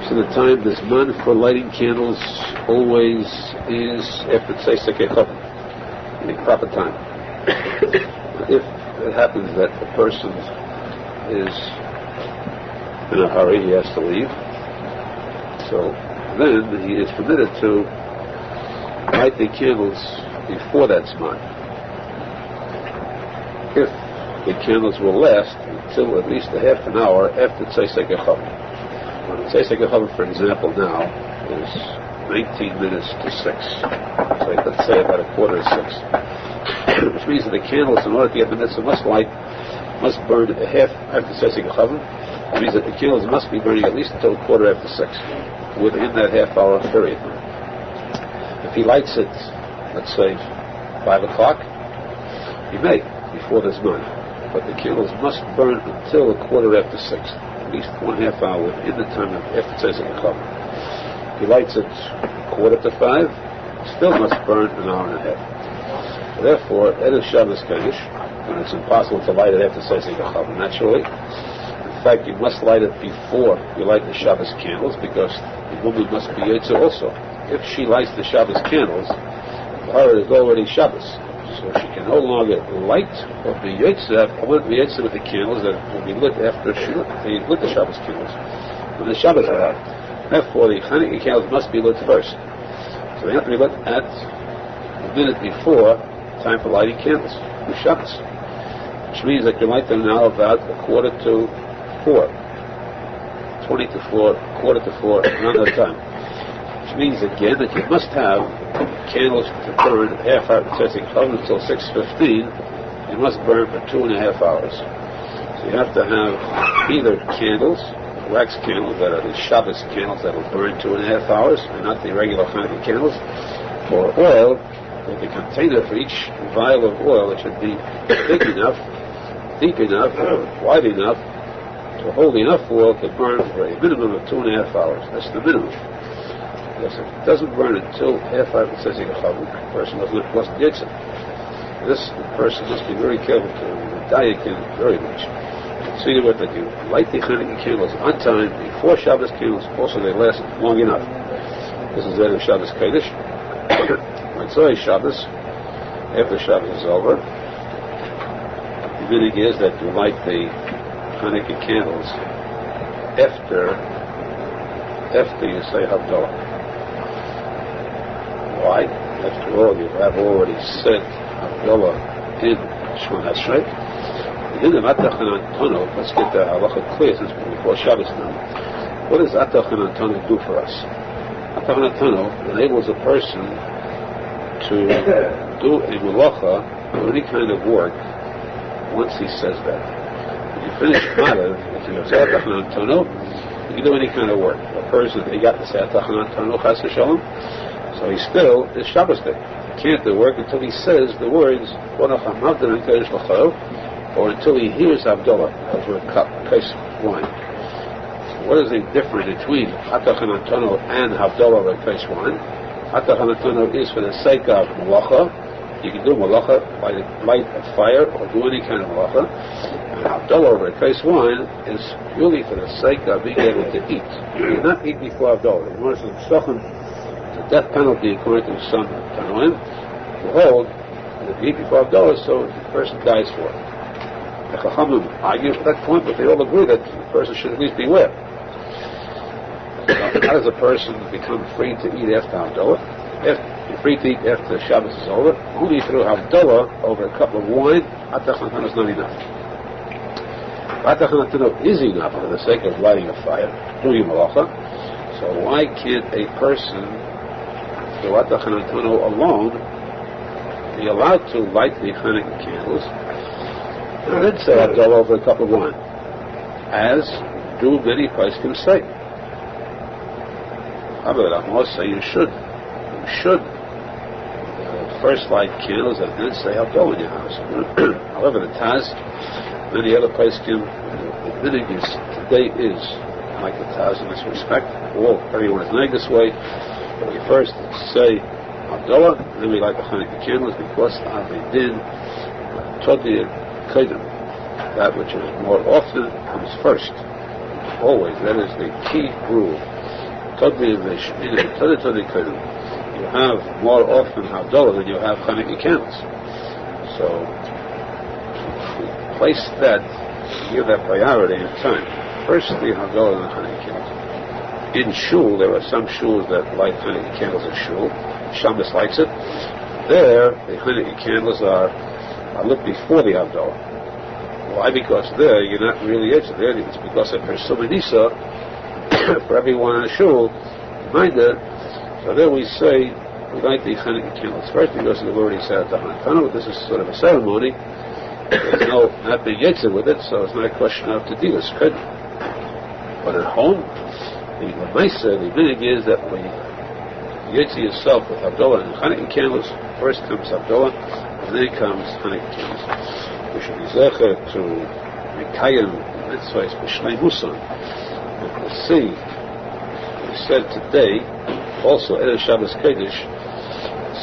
So the time this man for lighting candles always is after posek in the proper time. If it happens that the person is in a hurry, he has to leave, so then he is permitted to light the candles before that zman. If the candles will last until at least a half an hour after posek. When posek, for example, now is 19 minutes to 6. So let's say about 5:45, which means that the candles, in order to get the mitzvah, must burn a half after posek. It means that the candles must be burning at least until 5:45 within that half-hour period. If he lights it, let's say 5 o'clock, he may before this month, but the candles must burn until 5:45. At least 1/2 hour within the time of after posek. If he lights it 4:45, still must burn an hour and a half. Therefore, Erev Shabbos Kodesh, when it's impossible to light it after posek naturally, in fact, you must light it before you light the Shabbos candles, because the woman must be Yotze also. If she lights the Shabbos candles, her is already Shabbos. So she can no longer light or be Yotze with the candles that will be lit after she lit the Shabbos candles. When the Shabbos are out. Therefore, the Hanukkah candles must be lit first. So they have to be lit at a minute before time for lighting candles, the Shabbos. Which means that you light them now about 3:45, 20 to 4, 4:45, around that time. Which means again that you must have candles to burn half hour until 6:15. You must burn for 2.5 hours. So you have to have either candles, wax candles that are the Shabbos candles that will burn 2.5 hours, and not the regular Hanukkah candles, or oil with a container for each vial of oil that should be big enough, deep enough, wide enough to hold enough oil to burn for a minimum of 2.5 hours. That's the minimum. Because if it doesn't burn until half hour, it says the person wasn't Yotze. This person must be very careful to diet in very much. See to it that you light the Hanukkah candles on time before Shabbos candles. Also, they last long enough. This is Erev Shabbos Kodesh. Mitzvah Shabbos, after Shabbos is over, the meaning is that you light the Hanukkah candles after you say Havdalah. Why? After all, you have already said Havdalah in Shemona Esrei. In the Atachan Antono, let's get the Halacha clear since we're before Shabbos now. What does Atachan Antono do for us? Atachan Antono enables a person to do a melacha or any kind of work once he says that. When you finish Madav, if you say Atachan Antono, you can do any kind of work. A person, he got to say Atachan Antono Chas v'Shalom, so he still is Shabbos day. He can't do work until he says the words or until he hears Havdalah over a cup, case of wine. What is the difference between Hatachanatono and Havdalah over a case of wine? Hatachanatono is for the sake of malacha. You can do malacha, light a fire, or do any kind of malacha. And Havdalah over a case of wine is purely for the sake of being able to eat. You do not eat before Havdalah. In order to the death penalty according to some Tanoim, behold, if you eat before Havdalah, so the person dies for it. The Chachamim argue at that point, but they all agree that the person should at least beware. So how does a person become free to eat after Havdalah? You're free to eat after Shabbos is over. Only through Havdalah over a cup of wine, Hatachanatono is not enough. Hatachanatono is enough for the sake of lighting a fire, doing malacha. So why can't a person, through Hatachanatono alone, be allowed to light the Hanukkah candles and then say Havdalah over a cup of wine, as do many poskim say? Aharon say you should first light candles and then say Havdalah in your house. However, the Taz, many other poskim, the minhag is today is like the Taz in this respect. Everyone is made this way. We first say Havdalah, then we light the Hanukkah candles because of the din Todi Kedem, that which is more often comes first. Always, that is the key rule. Todi Kedem. You have more often Havdalah than you have Hanukkah candles. So place that, give that priority in time. First the Havdalah and the Hanukkah candles. In shul, there are some shuls that light Hanukkah candles in shul. Shabbos likes it. There, the Hanukkah candles are lit before the Havdalah. Why? Because there, you're not really edged there. It's because of Persumanisa for everyone in the shul. Reminder, so there we say, we light the Hanukkah candles first because we've already said at the Hanukkah. This is sort of a ceremony. There's no not being edged with it, so it's not a question of to do this. But at home, the minhag is that we Yetzi yourself with Havdalah and Hanukkah candles. First comes Havdalah, and then comes Hanukkah candles. We should be zecher to Mekayim mitzvahs b'shnei musan. And to see, we said today, also Erev Shabbos Kodesh,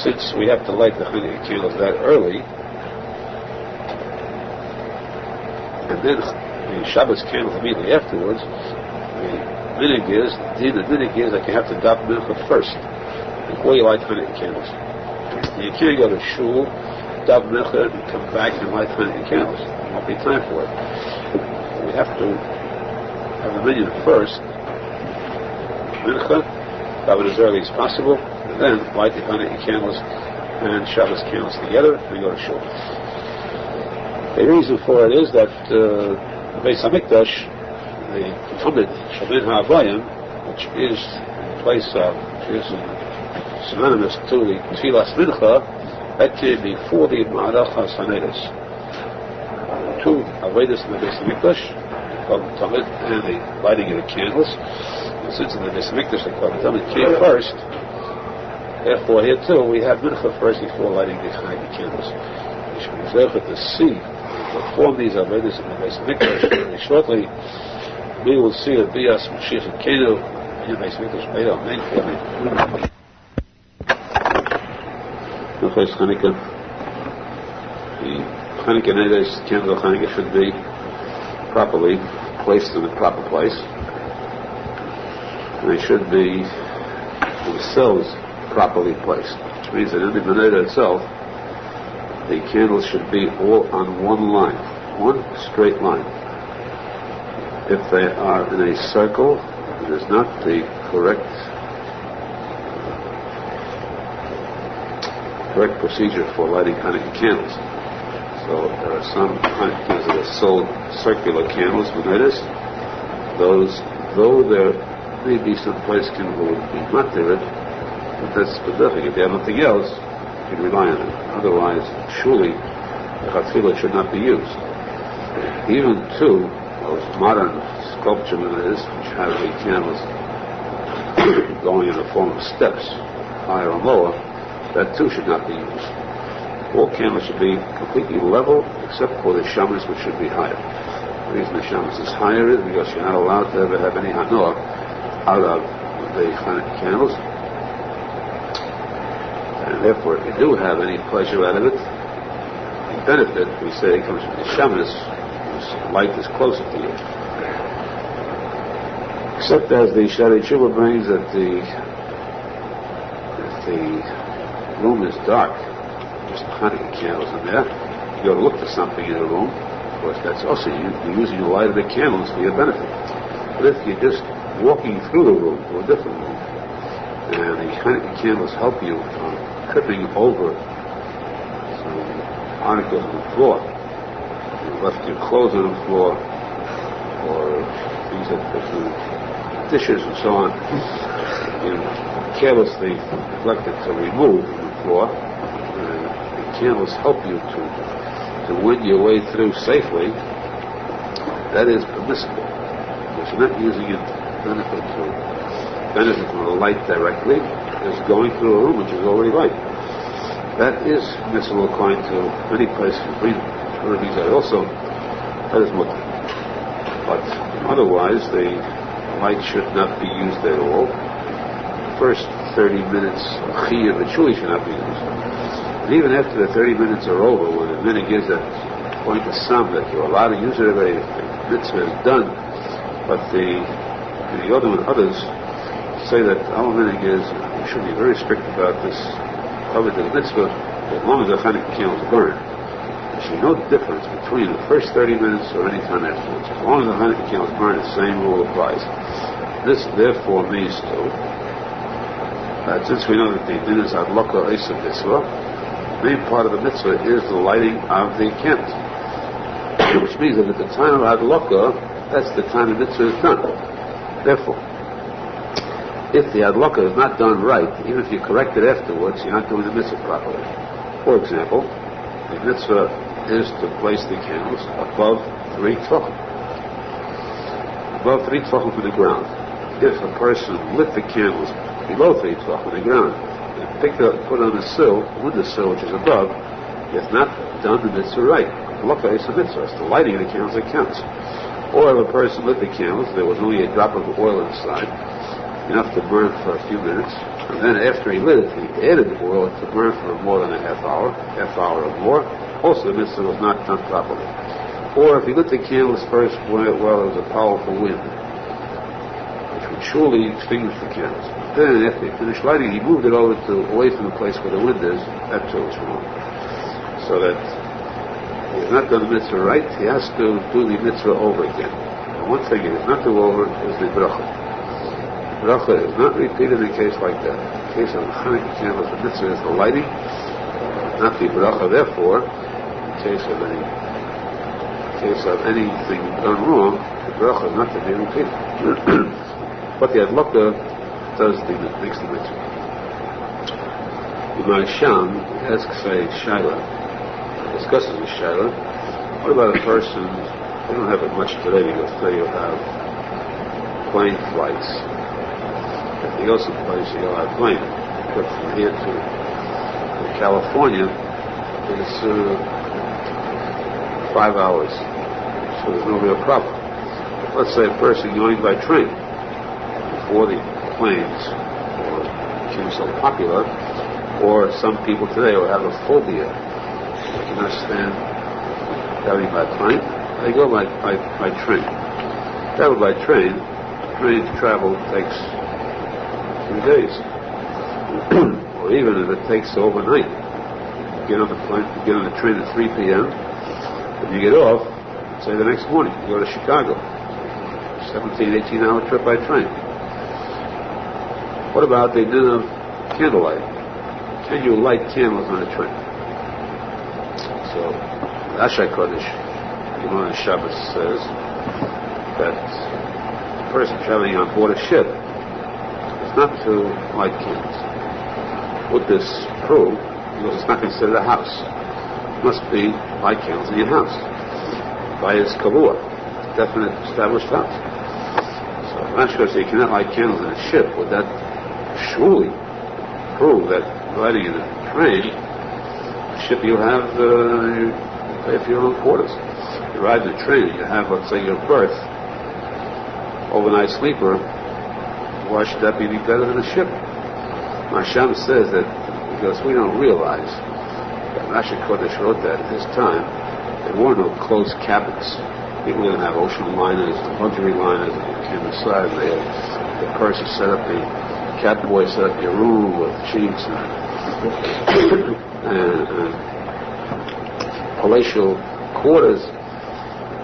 since we have to light the Hanukkah candles that early, and then the Shabbos candles immediately afterwards, the minhag is that you have to daven mincha first before you light Hanukkah candles. You can't go to shul, daven mincha, and come back and light Hanukkah candles. There won't be time for it. We have to have the minyan first, mincha, daven as early as possible, and then light the Hanukkah candles and Shabbos candles together, and go to shul. The reason for it is that the Beis Hamikdash, the Talmud Bavly, which is in place of, which is synonymous to the Tfilas Mincha, that came before the Ma'arach HaSanedus. Two Avedas in the Beis Hamikdash, called the Talmud, and the lighting of the candles. And since in the Beis Hamikdash they called the Talmud came first, therefore here too we have Mincha first before lighting the Hanukkah candles. We should be zecher to see, perform these Avedas in the Beis Hamikdash. Very shortly we will see a Bias Mashiach and Kenu in the Beis Hamikdash. Amen. Hanukkah. The Hanukkah Nedes, candle of Hanukkah should be properly placed in the proper place. And they should be themselves properly placed, which means that in the Menachem itself, the candles should be all on one line, one straight line. If they are in a circle, it is not the correct procedure for lighting Hanukkah candles. So there are some Hanukkah candles that are sold circular candles, Menachem. Those, though there may be some place who would be material, but that's specific. If they have nothing else, you can rely on it. Otherwise, surely the chatzilah should not be used. Even too, those modern sculpture Menachem, which have the candles going in the form of steps, higher and lower, that too should not be used. All candles should be completely level, except for the shamas, which should be higher. The reason the shamas is higher is because you're not allowed to ever have any hanoah out of the Hanukkah candles. And therefore, if you do have any pleasure out of it, the benefit, we say, comes from the shamas, whose light is closer to you. Except as the Shari Tshuva brings that if the room is dark, just Hanukkah candles in there, you go to look for something in the room. Of course, that's also you're using the light of the candles for your benefit. But if you're just walking through the room to a different room, and the Hanukkah candles help you from tripping over some articles on the floor, you left your clothes on the floor, or things that dishes and so on, you carelessly neglected to remove from the floor. The candles help you to win your way through safely. That is permissible, because you're not using it to benefit from the light directly. It's going through a room which is already light. That is permissible according to many places. Also, that is mutter. But otherwise, the light should not be used at all. The first 30 minutes of chiyuv truly should not be used. And even after the 30 minutes are over, when the minhag is at point of some that you're allowed to use it already, the mitzvah is done. But the other and others say that our minhag is we should be very strict about this covered the mitzvah as long as the Hanukkah candles burn. There should be no difference between the first 30 minutes or any time afterwards. As long as the Hanukkah candles burn, the same rule applies. This therefore means that since we know that the din is adlaka eisa mitzvah, the main part of the mitzvah is the lighting of the candles, which means that at the time of adlaka, that's the time the mitzvah is done. Therefore, if the adlaka is not done right, even if you correct it afterwards, you're not doing the mitzvah properly. For example, the mitzvah is to place the candles above 3 tvachim. Above 3 tvachim from the ground. If a person lit the candles below 3 tvachim from the ground and picked it up and put it on the sill, the windowsill which is above, he has not done the mitzvah right. Adlaka is a mitzvah. It's the lighting of the candles that counts. Or if a person lit the candles, there was only a drop of oil inside, enough to burn for a few minutes, and then after he lit it, he added the oil to burn for more than a half hour or more. Also, the mitzvah was not done properly. Or if he lit the candles first while there was a powerful wind, which would surely extinguish the candles. Then, after he finished lighting, he moved it over away from the place where the wind is. That too is wrong. So that he has not done the mitzvah right, he has to do the mitzvah over again. And one thing he has not to do over is the bracha. Bracha is not repeated in a case like that. In the case of the Hanukkah candles, the mitzvah is the lighting, not the bracha. Therefore, in case of anything done wrong, the bracha is not to be repeated. But the adlaka makes the mitzvah. The Marsham asks a shaila, discusses a shaila. What about a person? We don't have it much today because today you have plane flights. If you go someplace, you'll have plane. But from here to California, it's 5 hours. So there's no real problem. Let's say a person going by train. Before the planes became so popular, or some people today will have a phobia. They cannot stand traveling by plane. They go by train. Travel by train. Train travel takes 2 days, or even if it takes overnight. You get on the plane, you get on the train at 3 p.m. and you get off, say the next morning, you go to Chicago. 17, 18-hour trip by train. What about the din of candlelight? Can you light candles on a train? So, Ashai Kodesh, Yom Shabbos says that a person traveling on board a ship is not to light candles. Would this prove? Because it's not considered a house. It must be light candles in your house. By its kavua, definite established house. So, Ashai says you cannot light candles in a ship. Would that surely prove that riding in a train, ship you have, you pay for your own quarters. You ride the train, you have, let's say, your berth, overnight sleeper. Why should that be any better than a ship? Masham says that because we don't realize that Rashi Kodesh wrote that at his time, there were no closed cabins. People didn't have ocean liners, luxury liners that came inside. They had the person set up, the cat boy set up your room with sheets and palatial quarters.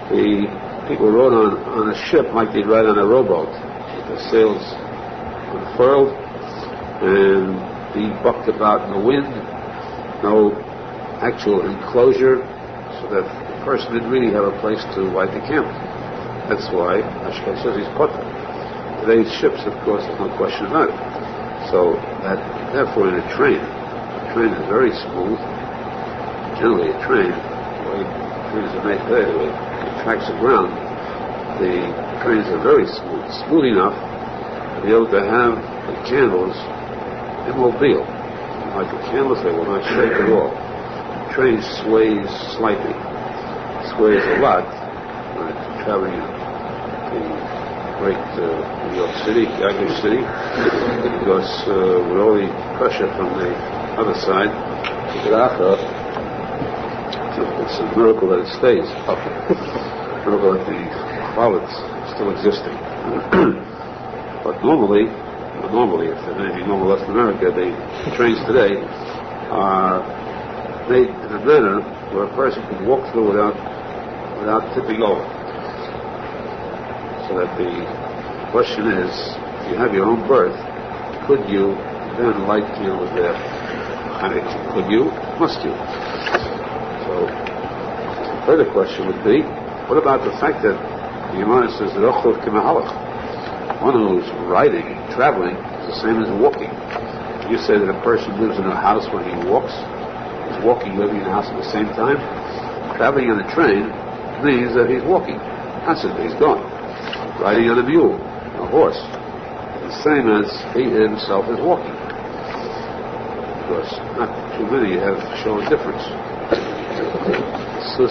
The people rode on a ship like they'd ride on a rowboat. The sails unfurled and be bucked about in the wind, no actual enclosure, so that the person didn't really have a place to light the camp. That's why Ashkenaz says he's potter. Today's ships, of course, there's no question about it. So that, therefore, in a train is very smooth. Generally, a train, the way trains are made today, the way it tracks the ground, the trains are very smooth enough to be able to have the candles immobile. Like the candles, they will not shake at all. The train sways slightly, sways a lot when it's traveling in the great New York City, Yaakov City, because with all the pressure from the other side, it's a miracle that it stays up. A miracle that the clouds still existing. But normally, if there's anything normal left in America, the trains today are made in a manner where a person can walk through without tipping over. So that the question is, if you have your own berth, could you then light candles there? Could you? Must you? So, the further question would be, what about the fact that the Gemara says that one who's riding, traveling, is the same as walking. You say that a person lives in a house when he walks, he's walking, living in a house at the same time. Traveling on a train means that he's walking. Constantly, he's going. Riding on a mule, a horse, the same as he himself is walking. Because not too many have shown a difference. The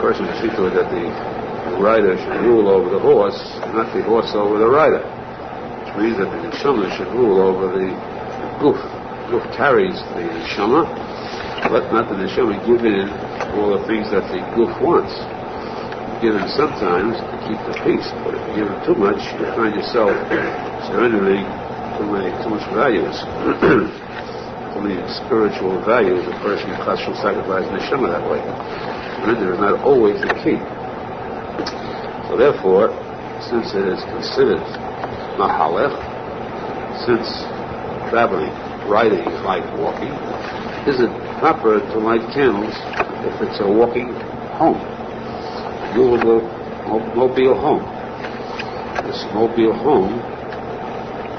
person should see to it that the rider should rule over the horse, not the horse over the rider. Which means that the neshama should rule over the guf. The guf carries the neshama, but not the neshama give in all the things that the guf wants. You give in sometimes to keep the peace, but if you give in too much, you find yourself surrendering too much values. Too many spiritual values. A person will sacrifice neshama that way. Surrender is not always the key. So therefore, since it is considered mahalech, since traveling, riding is like walking, is it proper to light candles if it's a walking home? A mobile home. This mobile home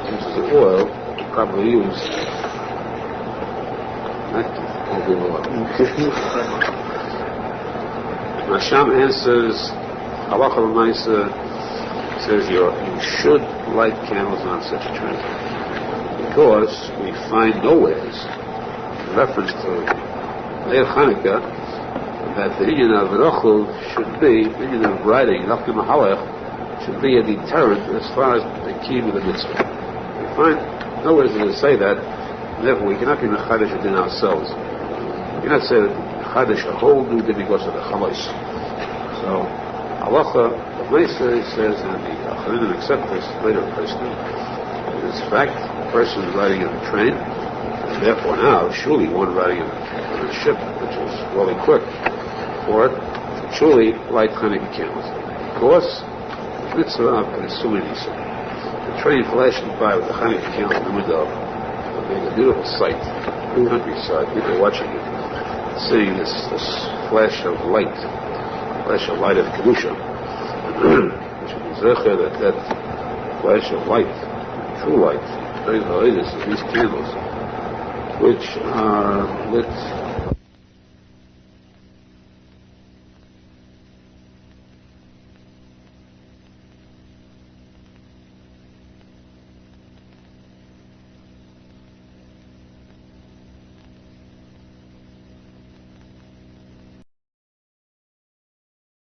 uses the oil to probably use not mobile oil. Masham answers, Halacha L'maisa says you should light candles on such a train, because we find nowhere in reference to Leil Chanukah that the union of Rochel should be, the union of riding, Nafka Mahalech, should be a deterrent as far as the key of the mitzvah. We find nowhere does it say that, therefore we cannot be Mechadish within ourselves. We cannot say that Mechadish a whole new thing because of the Chalos. So, Halacha, the Mesa says, and the Aharon accept this later question, is fact, the person is riding on a train, and therefore now, surely one riding on a ship, which is well equipped for it, surely light Hanukkah candles. Because, the mitzvah of consuming the train flashing by with the Hanukkah candle in the window would make a beautiful sight, the countryside, people watching it, seeing this flash of light of Kedusha, which is that flash of light, true light, very is these candles, which are lit